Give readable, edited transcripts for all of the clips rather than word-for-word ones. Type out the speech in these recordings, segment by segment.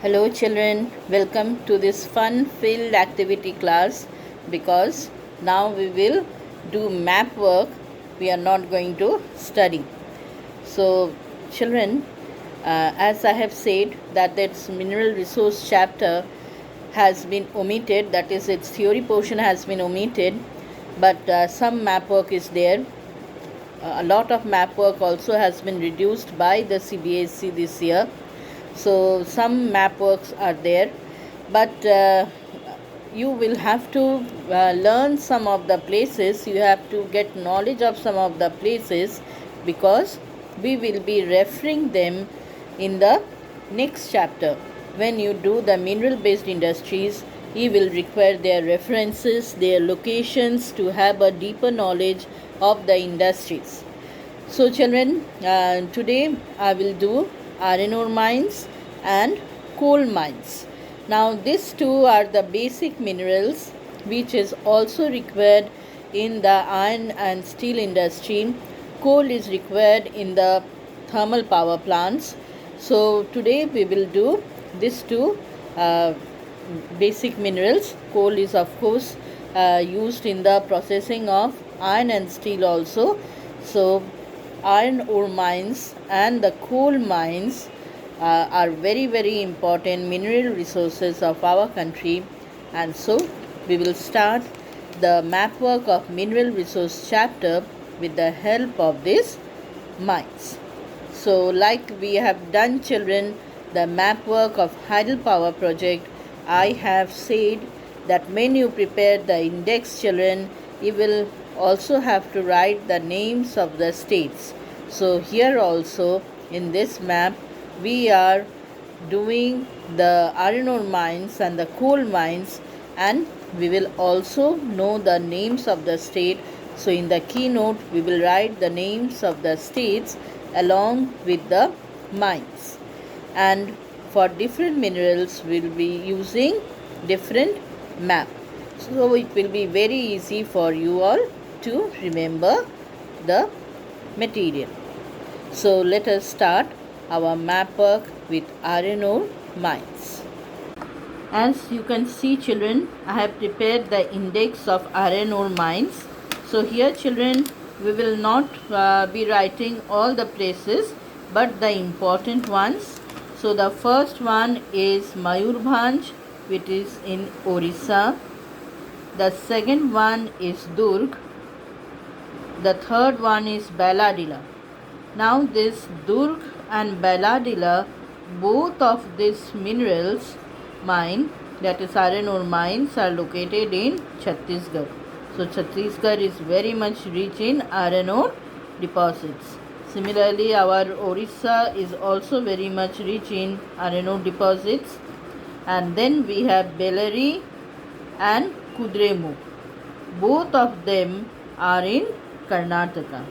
Hello children, welcome to this fun filled activity class because now we will do map work. We are not going to study. So children, as I have said that its mineral resource chapter has been omitted, that is its theory portion has been omitted, but some map work is there. A lot of map work also has been reduced by the CBSE this year. So some map works are there, but you will have to learn some of the places. You have to get knowledge of some of the places because we will be referring them in the next chapter. When you do the mineral based industries, you will require their references, their locations to have a deeper knowledge of the industries. So children, today I will do iron ore mines and coal mines. Now these two are the basic minerals which is also required in the iron and steel industry. Coal is required in the thermal power plants. So today we will do these two basic minerals. Coal is of course used in the processing of iron and steel also. So iron ore mines and the coal mines are very important mineral resources of our country, and so we will start the map work of mineral resource chapter with the help of these mines. So like we have done children the map work of hydropower project, I have said that when you prepare the index children, you will also have to write the names of the states. So here also in this map we are doing the iron ore mines and the coal mines, and we will also know the names of the state. So in the keynote we will write the names of the states along with the mines, and for different minerals we will be using different map. So it will be very easy for you all to remember the material. So let us start our map work with iron ore mines. As you can see children, I have prepared the index of iron ore mines. So here children, we will not be writing all the places but the important ones. So the first one is Mayurbhanj, which is in Orissa. The second one is Durg. The third one is Bailadila. Now this Durg and Bailadila, both of these minerals mine, that is iron ore mines, are located in Chhattisgarh. So Chhattisgarh is very much rich in iron ore deposits. Similarly, our Orissa is also very much rich in iron ore deposits. And then we have Bellary and Kudremukh. Both of them are in Karnataka.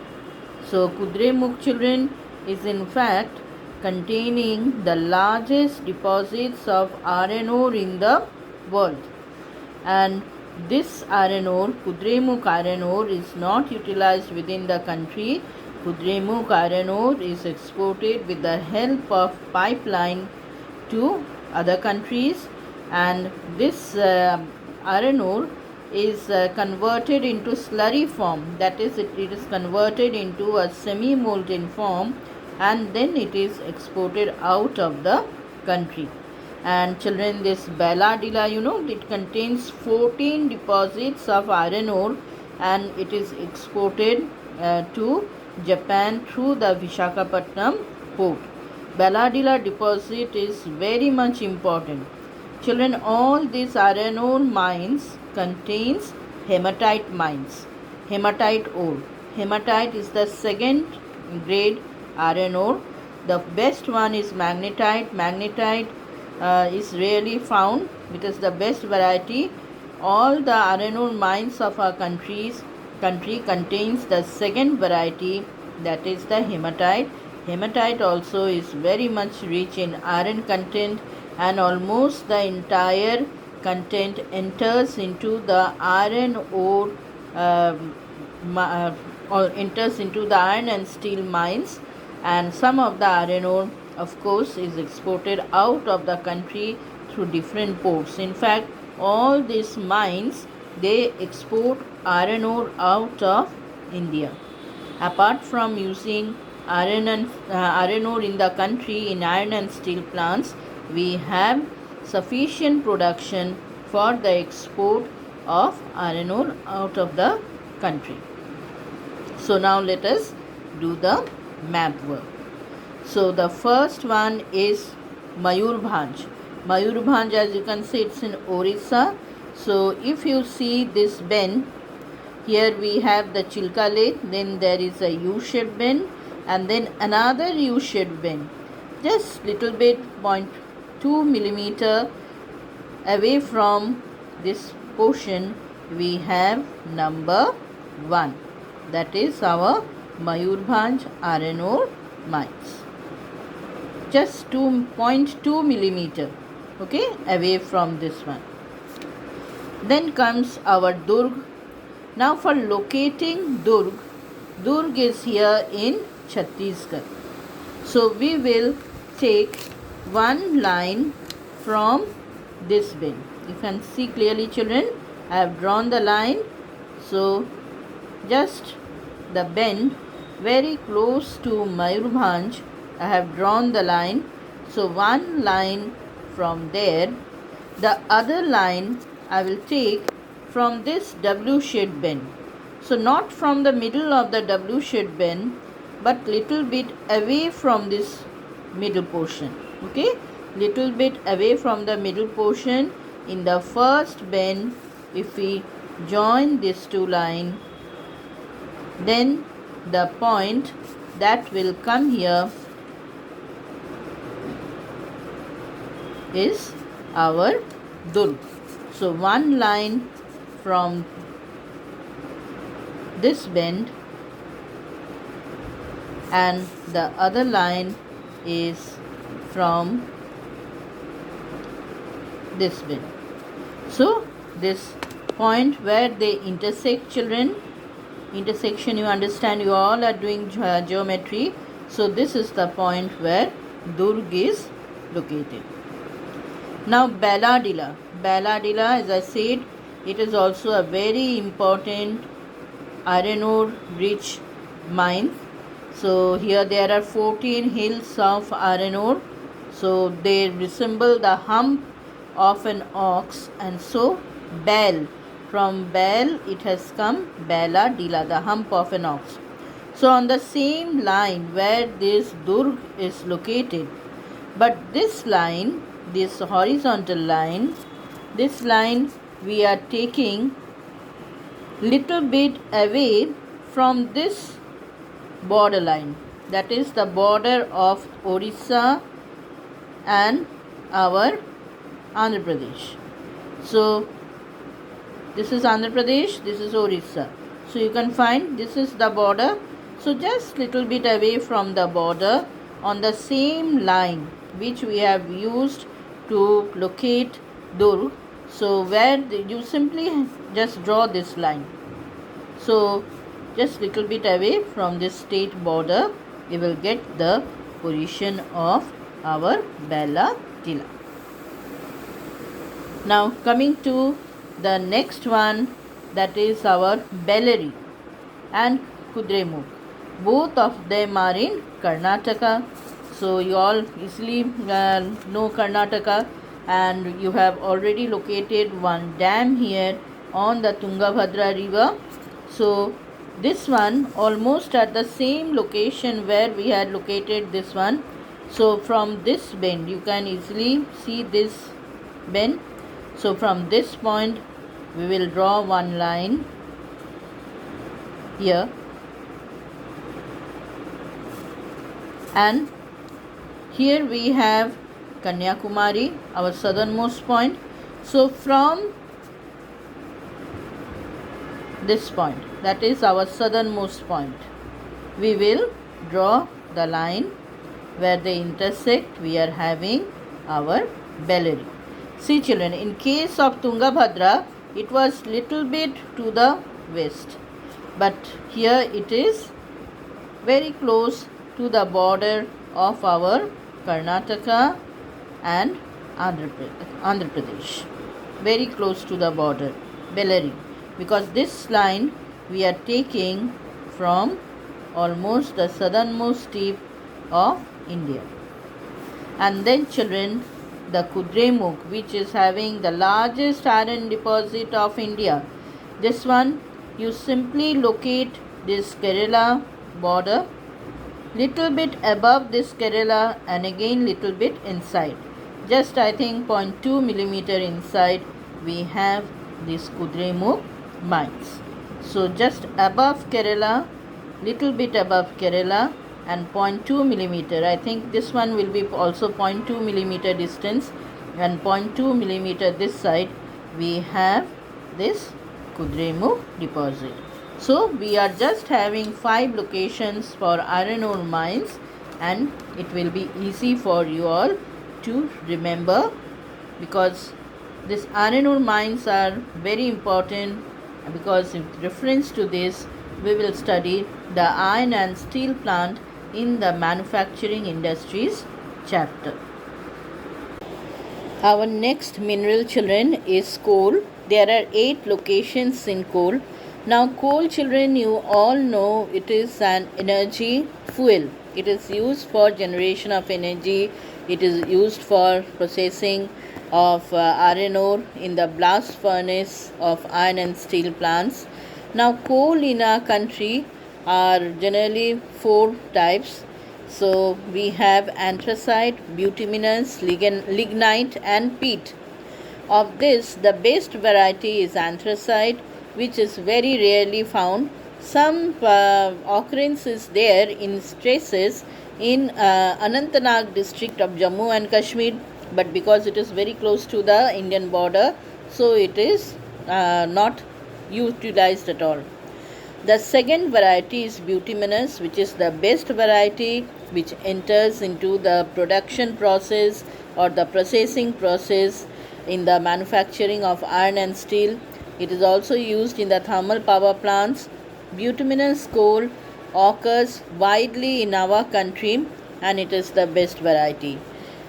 So Kudremukh children is in fact containing the largest deposits of iron ore in the world. And this iron ore, Kudremukh iron ore, is not utilized within the country. Kudremukh iron ore is exported with the help of pipeline to other countries, and this iron ore is converted into slurry form, that is it is converted into a semi molten form, and then it is exported out of the country. And children, this Bailadila, it contains 14 deposits of iron ore, and it is exported to Japan through the Visakhapatnam port. Bailadila deposit is very much important. Children, all these iron ore mines contains hematite mines, hematite ore. Hematite is the second grade iron ore. The best one is magnetite. Magnetite is rarely found. It is the best variety. All the iron ore mines of our country contains the second variety, that is the hematite. Hematite also is very much rich in iron content, and almost the entire content enters into the iron ore or enters into the iron and steel mines, and some of the iron ore of course, is exported out of the country through different ports. In fact, all these mines, they export iron ore out of India. Apart from using iron ore in the country in iron and steel plants, we have sufficient production for the export of iron ore out of the country. So now let us do the map work. So the first one is Mayurbhanj. Mayurbhanj, as you can see, it's in Orissa. So if you see this bend, here we have the Chilka Lake, then there is a U-shaped bend, and then another U-shaped bend. Just little bit 0.2 millimeter away from this portion, we have number 1. That is our Mayurbhanj iron ore mines. Just 2.2 millimeter, okay, away from this one. Then comes our Durg. Now for locating Durg, Durg is here in Chhattisgarh. So we will take one line from this bend. You can see clearly, children, I have drawn the line. So just the bend very close to Mayurbhanj, I have drawn the line. So one line from there. The other line I will take from this W-shaped bend. So not from the middle of the W-shaped bend, but little bit away from this middle portion. Okay, little bit away from the middle portion. In the first bend, if we join these two lines, then the point that will come here is our Durg. So one line from this bend and the other line is from this bend. So this point where they intersect, children, intersection, you understand, you all are doing geometry. So this is the point where Durg is located. Now Bailadila. Bailadila, as I said, it is also a very important iron ore rich mine. So here there are 14 hills of iron ore. So they resemble the hump of an ox, and so Bail, from Bail it has come Bailadila, the hump of an ox. So on the same line where this Durg is located, but this line, this horizontal line, this line we are taking little bit away from this border line, that is the border of Orissa and our Andhra Pradesh. So this is Andhra Pradesh, this is Orissa. So you can find this is the border. So just little bit away from the border on the same line which we have used to locate Durg. So where you simply just draw this line. So just little bit away from this state border, we will get the position of our Bailadila. Now coming to the next one, that is our Bellary and Kudremukh. Both of them are in Karnataka. So you all easily know Karnataka, and you have already located one dam here on the Tungabhadra river. So this one almost at the same location where we had located this one. So from this bend you can easily see this bend. So from this point we will draw one line here, and here we have Kanyakumari, our southernmost point. So from this point, that is our southernmost point, we will draw the line where they intersect. We are having our Bellary. See children, in case of Tungabhadra, it was little bit to the west, but here it is very close to the border of our Karnataka and Andhra Pradesh, very close to the border, Bellary, because this line we are taking from almost the southernmost tip of India. And then children, the Kudremukh, which is having the largest iron deposit of India. This one, you simply locate this Kerala border, little bit above this Kerala and again little bit inside. Just I think 0.2 millimeter inside we have this Kudremukh mines. So just above Kerala, little bit above Kerala and 0.2 millimeter. I think this one will be also 0.2 millimeter distance, and 0.2 millimeter this side we have this Kudremukh deposit. So we are just having 5 locations for iron ore mines, and it will be easy for you all to remember, because these iron ore mines are very important, because in reference to this we will study the iron and steel plant in the manufacturing industries chapter. Our next mineral, children, is coal. There are 8 locations in coal. Now coal, children, you all know it is an energy fuel. It is used for generation of energy. It is used for processing of iron ore in the blast furnace of iron and steel plants. Now coal in our country are generally 4 types. So we have anthracite, bituminous, lignite and peat. Of this, the best variety is anthracite, which is very rarely found. Some occurrence is there in traces in Anantnag district of Jammu and Kashmir, but because it is very close to the Indian border, so it is not utilized at all. The second variety is bituminous, which is the best variety, which enters into the production process or the processing process in the manufacturing of iron and steel. It is also used in the thermal power plants. Bituminous coal occurs widely in our country, and it is the best variety.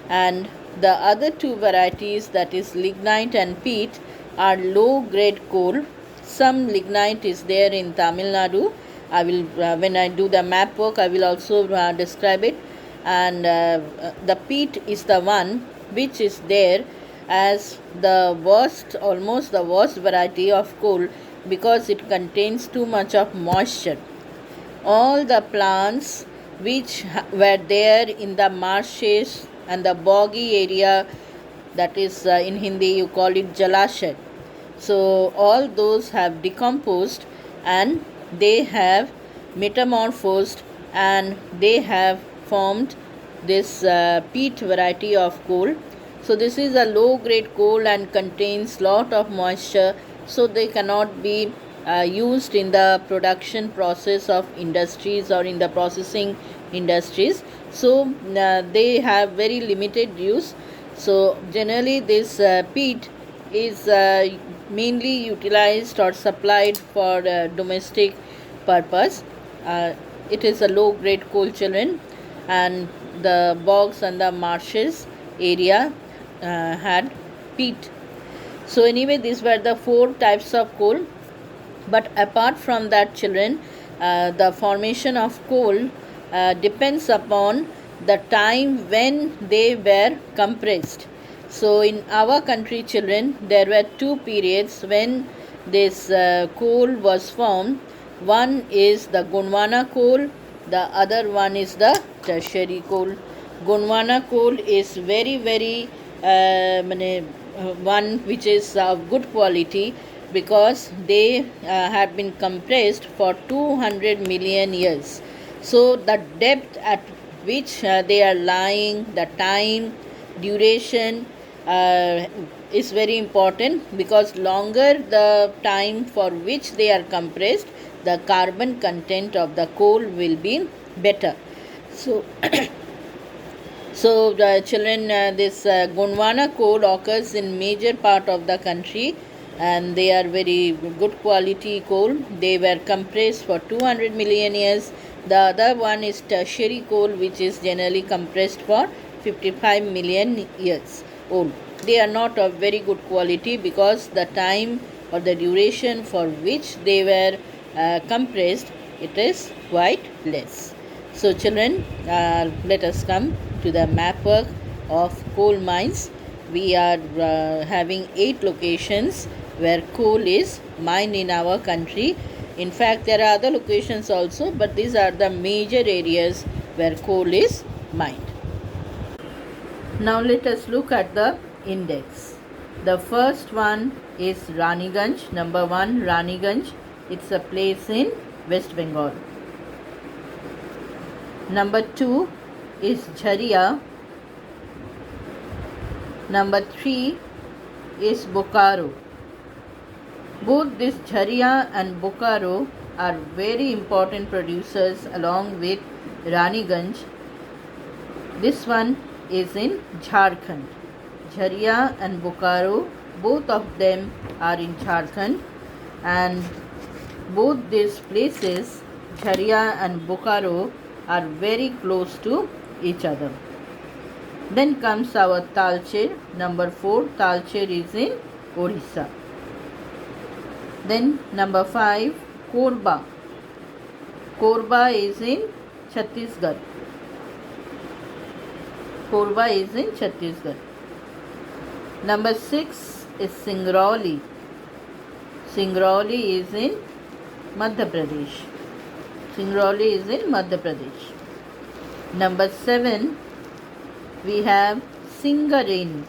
And the other 2 varieties, that is lignite and peat, are low grade coal. Some lignite is there in Tamil Nadu. I will when I do the map work, I will also describe it. And the peat is the one which is there as the worst, almost the worst variety of coal, because it contains too much of moisture. All the plants which were there in the marshes and the boggy area, that is in Hindi you call it Jalashay. So all those have decomposed and they have metamorphosed and they have formed this peat variety of coal. So this is a low grade coal and contains lot of moisture, so they cannot be used in the production process of industries or in the processing industries. So they have very limited use. So generally this peat is mainly utilized or supplied for domestic purpose. It is a low grade coal, children, and the bogs and the marshes area had peat. So anyway, these were the 4 types of coal. But apart from that, children, the formation of coal depends upon the time when they were compressed. So in our country, children, there were 2 periods when this coal was formed. One is the Gondwana coal, the other one is the tertiary coal. Gondwana coal is very one which is of good quality, because they have been compressed for 200 million years. So the depth at which they are lying, the time, duration is very important, because longer the time for which they are compressed, the carbon content of the coal will be better. So so the children, this Gondwana coal occurs in major part of the country, and they are very good quality coal. They were compressed for 200 million years. The other one is tertiary coal, which is generally compressed for 55 million years old. They are not of very good quality because the time or the duration for which they were compressed, it is quite less. So children, let us come to the map work of coal mines. We are having 8 locations where coal is mined in our country. In fact, there are other locations also, but these are the major areas where coal is mined. Now let us look at the index. The first one is Raniganj. Number 1, Raniganj. It's a place in West Bengal. Number 2 is Jharia. Number 3 is Bokaro. Both this Jharia and Bokaro are very important producers along with Raniganj. This one is in Jharkhand. Jharia and Bokaro, both of them are in Jharkhand, and both these places, Jharia and Bokaro, are very close to each other. Then comes our Talcher. Number 4, Talcher is in Orissa. Then number 5, Korba. Korba is in Chhattisgarh. Korba is in Chhattisgarh. Number 6 is Singrauli. Singrauli is in Madhya Pradesh. Singrauli is in Madhya Pradesh. Number 7, we have Singareni.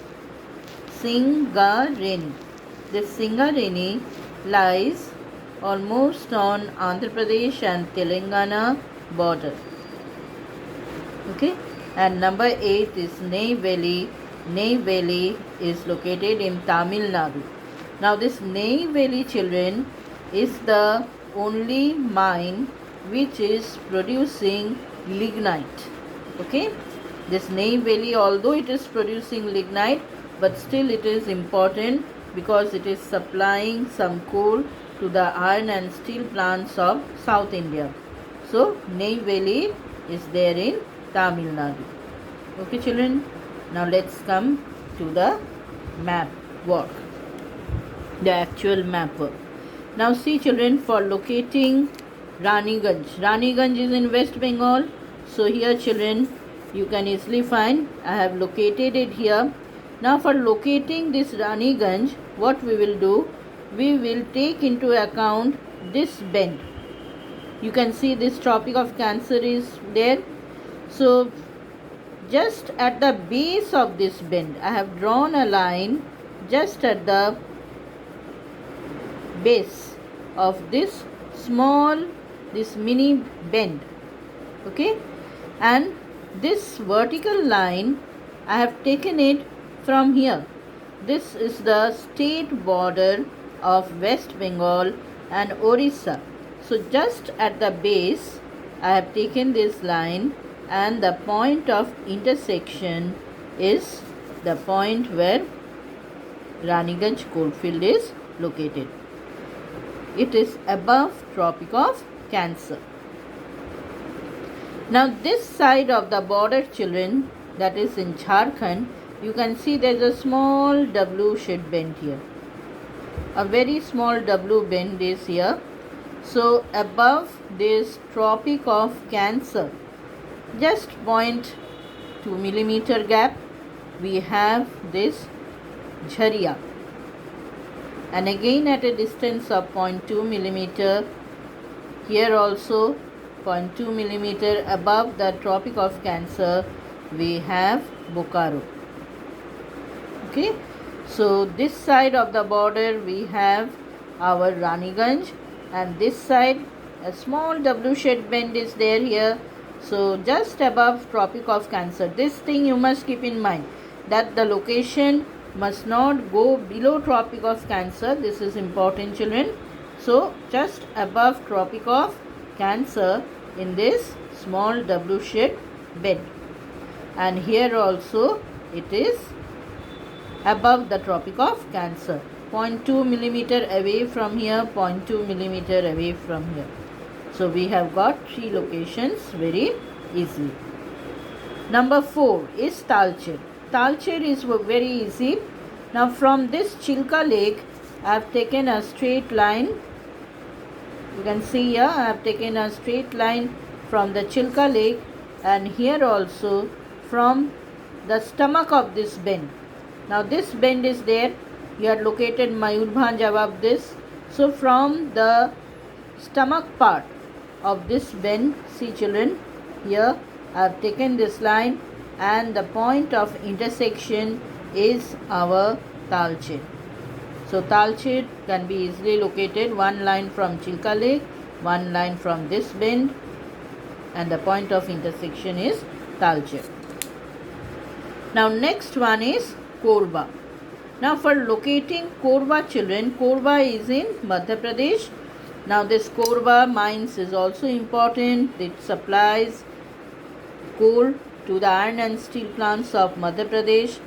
Singareni. This Singareni lies almost on Andhra Pradesh and Telangana border. Okay. And number 8 is Neyveli. Neyveli is located in Tamil Nadu. Now this Neyveli, children, is the only mine which is producing lignite. Okay. This Neyveli, although it is producing lignite, but still it is important because it is supplying some coal to the iron and steel plants of South India. So Neyveli is there in Tamil Nadu. Okay children, now let's come to the map work, the actual map work. Now see children, for locating Raniganj. Raniganj is in West Bengal. So here children, you can easily find, I have located it here. Now for locating this Raniganj, what we will do, we will take into account this bend. You can see this Tropic of Cancer is there. So just at the base of this bend, I have drawn a line just at the base of this mini bend. Okay, and this vertical line, I have taken it from here. This is the state border of West Bengal and Orissa. So just at the base, I have taken this line, and the point of intersection is the point where Raniganj coalfield is located. It is above Tropic of Cancer. Now this side of the border children, that is in Jharkhand, you can see there is a small W shaped bend here. A very small W bend is here. So above this Tropic of Cancer, just 0.2 millimeter gap, we have this Jharia, and again at a distance of 0.2 millimeter, here also 0.2 millimeter above the Tropic of Cancer, we have Bokaro. Okay, so this side of the border we have our Raniganj, and this side a small W shaped bend is there here. So just above Tropic of Cancer. This thing you must keep in mind, that the location must not go below Tropic of Cancer. This is important children. So just above Tropic of Cancer in this small W shaped bend, and here also it is above the Tropic of Cancer, 0.2 millimeter away from here, 0.2 millimeter away from here. So we have got 3 locations very easily. Number 4 is Talcher. Talcher is very easy. Now from this Chilka Lake, I have taken a straight line. You can see here I have taken a straight line from the Chilka Lake, and here also from the stomach of this bend. Now this bend is there. You are located Mayurbhanj above this. So from the stomach part of this bend, see children, here I have taken this line, and the point of intersection is our Talcher. So Talcher can be easily located, one line from Chilka Lake, one line from this bend, and the point of intersection is Talcher. Now next one is Korba. Now for locating Korba children, Korba is in Madhya Pradesh. Now this Korba mines is also important. It supplies coal to the iron and steel plants of Madhya Pradesh.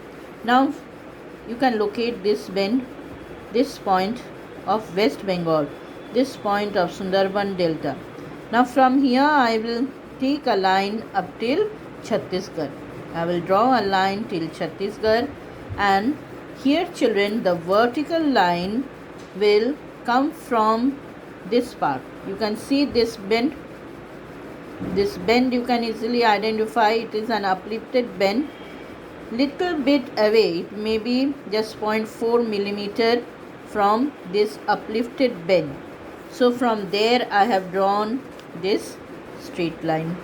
Now you can locate this bend, this point of West Bengal, this point of Sundarban Delta. Now from here I will take a line up till Chhattisgarh. I will draw a line till Chhattisgarh, and here children the vertical line will come from this part. You can see this bend. This bend you can easily identify. It is an uplifted bend. Little bit away, it may be just 0.4 millimeter from this uplifted bend. So from there I have drawn this straight line.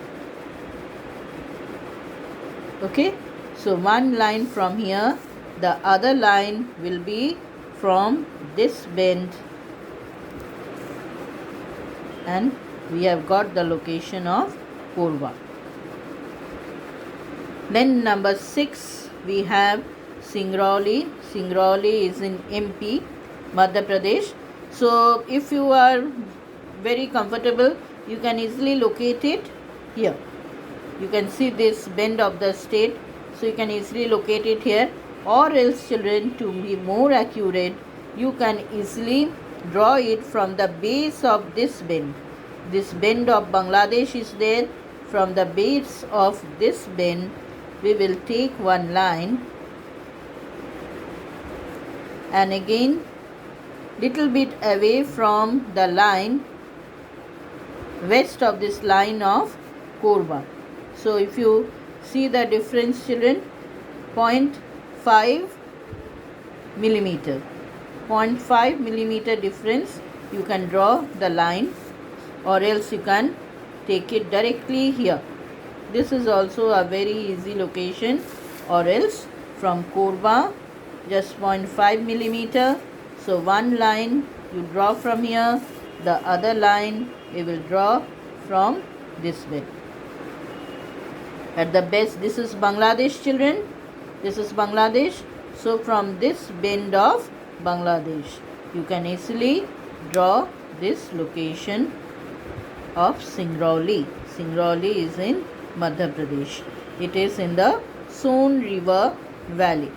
Okay, so one line from here, the other line will be from this bend, and we have got the location of Korba. Then number 6 we have Singrauli. Singrauli is in MP, Madhya Pradesh. So if you are very comfortable, you can easily locate it here. You can see this bend of the state, so you can easily locate it here. Or else children, to be more accurate, you can easily draw it from the base of this bend. This bend of Bangladesh is there. From the base of this bend we will take one line, and again little bit away from the line west of this line of Korba. So if you see the difference children, 0.5 millimeter, 0.5 millimeter difference, you can draw the line, or else you can take it directly here. This is also a very easy location. Or else from Korba just 0.5 millimeter. So one line you draw from here, the other line you will draw from this bend. At the best, this is Bangladesh children, this is Bangladesh. So from this bend of Bangladesh you can easily draw this location of Singrauli. Singrauli is in Madhya Pradesh. It is in the Son River Valley.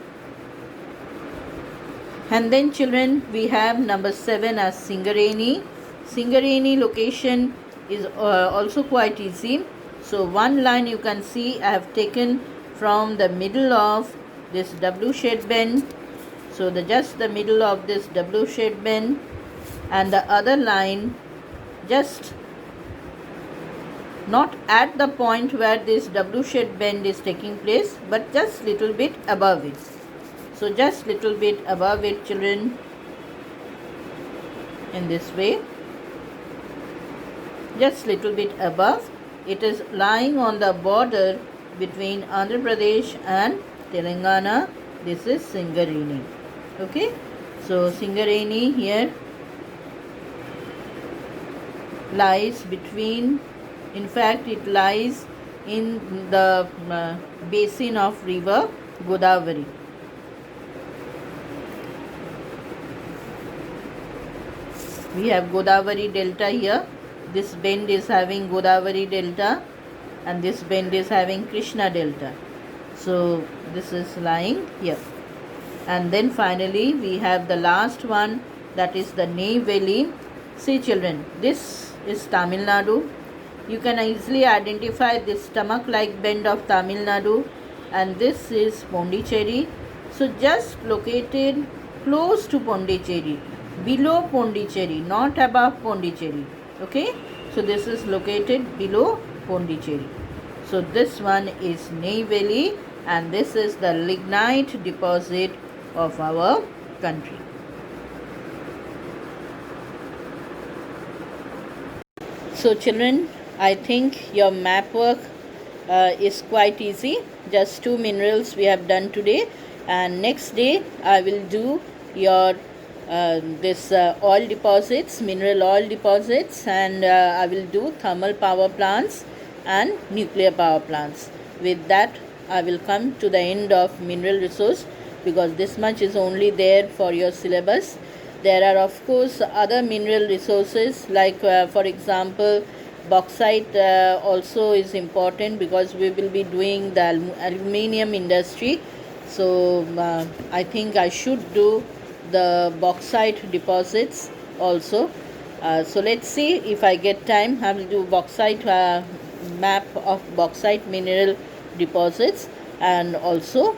And then children, we have number 7 as Singareni. Singareni location is also quite easy. So one line you can see I have taken from the middle of this W shaped bend. So just the middle of this W shaped bend, and the other line just not at the point where this W shaped bend is taking place, but just little bit above it. So just little bit above it children, in this way, just little bit above. It is lying on the border between Andhra Pradesh and Telangana. This is Singareni. Okay, so Singareni here lies between, in fact it lies in the basin of river Godavari. We have Godavari Delta here. This bend is having Godavari Delta, and this bend is having Krishna Delta. So this is lying here. And then finally we have the last one, that is the Neyveli. See children, this is Tamil Nadu. You can easily identify this stomach like bend of Tamil Nadu, and this is Pondicherry. So just located close to Pondicherry, below Pondicherry, not above Pondicherry. Okay, so this is located below Pondicherry. So this one is Neyveli, and this is the lignite deposit of our country. So children, I think your map work is quite easy. Just 2 minerals we have done today, and next day I will do your this oil deposits, mineral oil deposits, and I will do thermal power plants and nuclear power plants. With that, I will come to the end of mineral resource, because this much is only there for your syllabus. There are of course other mineral resources, like for example bauxite also is important, because we will be doing the aluminium industry. So I think I should do the bauxite deposits also. So let's see, if I get time I will do bauxite map of bauxite mineral deposits, and also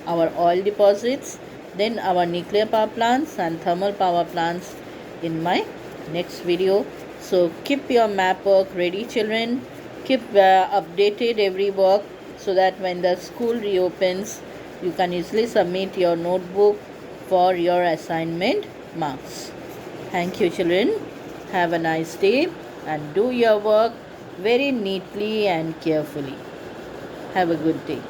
our oil deposits, then our nuclear power plants and thermal power plants in my next video. So keep your map work ready, children. Keep updated every work, so that when the school reopens you can easily submit your notebook for your assignment marks. Thank you, children. Have a nice day and do your work very neatly and carefully. Have a good day.